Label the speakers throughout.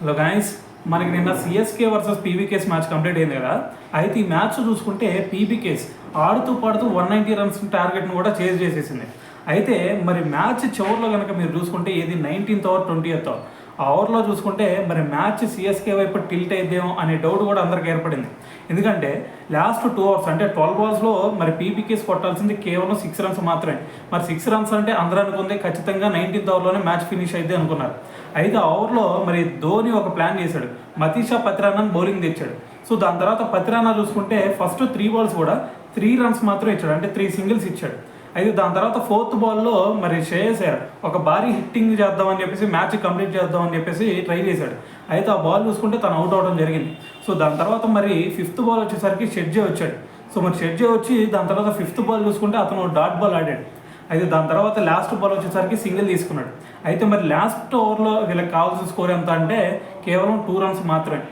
Speaker 1: Hello guys, మనకి నిన్న CSK versus పీబీకేస్ match complete అయింది కదా. అయితే ఈ మ్యాచ్ చూసుకుంటే పీబీకేస్ ఆడుతూ పాడుతూ 190 రన్స్ టార్గెట్ను కూడా చేజ్ చేసేసింది. అయితే మరి మ్యాచ్ చివరిలో కనుక మీరు చూసుకుంటే ఏది 19th ఓవర్ 20th ఓవర్ ఆ ఓవర్లో చూసుకుంటే మరి మ్యాచ్ సిఎస్కే వైపు టిల్ట్ అయిద్దేమో అనే డౌట్ కూడా అందరికి ఏర్పడింది. ఎందుకంటే లాస్ట్ 2 అవర్స్ అంటే 12 balls మరి పీబీకేస్ కొట్టాల్సింది కేవలం 6 runs మాత్రమే. మరి 6 runs అంటే అందరూ అనుకుంది ఖచ్చితంగా 19th ఓవర్లోనే మ్యాచ్ ఫినిష్ అయితే అనుకున్నారు. అయితే ఆ ఓవర్లో మరి ధోని ఒక ప్లాన్ చేశాడు. మతీషా పతిరానాని బౌలింగ్ తెచ్చాడు. సో దాని తర్వాత పతిరానా చూసుకుంటే ఫస్ట్ 3 balls కూడా 3 runs మాత్రం ఇచ్చాడు, అంటే 3 singles ఇచ్చాడు. అయితే దాని తర్వాత 4th బాల్లో మరి శ్రేయస్ అయ్యర్ ఒక భారీ హిట్టింగ్ చేద్దామని చెప్పేసి మ్యాచ్ కంప్లీట్ చేద్దామని చెప్పేసి ట్రై చేశాడు. అయితే ఆ బాల్ చూసుకుంటే తను అవుట్ అవడం జరిగింది. సో దాని తర్వాత మరి 5th బాల్ వచ్చేసరికి షెడ్జే వచ్చాడు. సో మరి షెడ్జే వచ్చి దాని తర్వాత 5th బాల్ చూసుకుంటే అతను డాట్ బాల్ ఆడాడు. అయితే దాని తర్వాత లాస్ట్ బాల్ వచ్చేసరికి సింగిల్ తీసుకున్నాడు. అయితే మరి లాస్ట్ ఓవర్లో వీళ్ళకి కావాల్సిన స్కోర్ ఎంత అంటే కేవలం 2 runs మాత్రమే.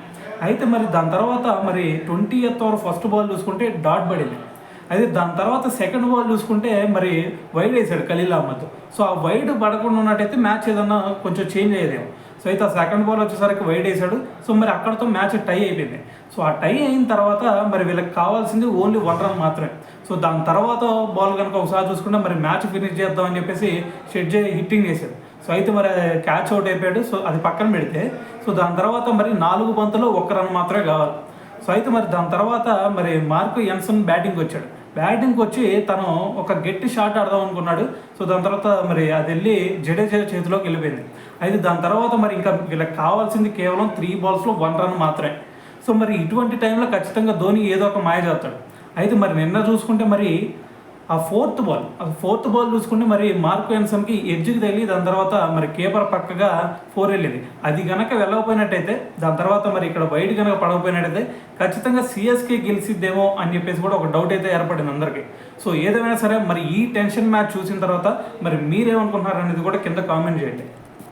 Speaker 1: అయితే మరి దాని తర్వాత మరి 20th ఓవర్ ఫస్ట్ బాల్ చూసుకుంటే డాట్ పడింది. అయితే దాని తర్వాత సెకండ్ బాల్ చూసుకుంటే మరి వైడ్ వేసాడు ఖలీల్ అహ్మద్. సో ఆ వైడ్ పడకుండా ఉన్నట్టయితే మ్యాచ్ ఏదన్నా కొంచెం చేంజ్ అయ్యేదేమో. సో అయితే ఆ సెకండ్ బాల్ వచ్చేసరికి వైడ్ వేసాడు. సో మరి అక్కడతో మ్యాచ్ టై అయిపోయింది. సో ఆ టై అయిన తర్వాత మరి వీళ్ళకి కావాల్సింది ఓన్లీ 1 run మాత్రమే. సో దాని తర్వాత బాల్ కనుక ఒకసారి చూసుకుంటే మరి మ్యాచ్ ఫినిష్ చేద్దామని చెప్పేసి షెడ్జే హిట్టింగ్ చేశాడు. సో అయితే మరి క్యాచ్ అవుట్ అయిపోయాడు. సో అది పక్కన పెడితే సో దాని తర్వాత మరి 4 బంతుల్లో 1 run మాత్రమే కావాలి. సో అయితే మరి దాని తర్వాత మరి మార్క్ ఎన్సన్ బ్యాటింగ్కి వచ్చాడు. బ్యాటింగ్కి వచ్చి తను ఒక గట్టి షాట్ ఆడదాం అనుకున్నాడు. సో దాని తర్వాత మరి అది వెళ్ళి జడేజా చేతిలోకి వెళ్ళిపోయింది. అయితే దాని తర్వాత మరి ఇంకా వీళ్ళకి కావాల్సింది కేవలం 3 balls 1 run మాత్రమే. సో మరి ఇటువంటి టైంలో ఖచ్చితంగా ధోని ఏదో ఒక మాయ చేస్తాడు. అయితే మరి నిన్న చూసుకుంటే మరి ఆ 4th బాల్ చూసుకుంటే మరి మార్క్ ఎన్సన్కి ఎడ్జ్కి తగిలి దాని తర్వాత మరి కీపర్ పక్కగా 4 వెళ్ళింది. అది కనుక వెళ్ళకపోయినట్టయితే దాని తర్వాత మరి ఇక్కడ వైడ్ కనుక పడకపోయినట్టయితే ఖచ్చితంగా సిఎస్కే గెలిచిద్దేమో అని చెప్పేసి కూడా ఒక డౌట్ అయితే ఏర్పడింది అందరికీ. సో ఏదేమైనా సరే మరి ఈ టెన్షన్ మ్యాచ్ చూసిన తర్వాత మరి మీరేమనుకుంటున్నారు అనేది కూడా కింద కామెంట్ చేయండి.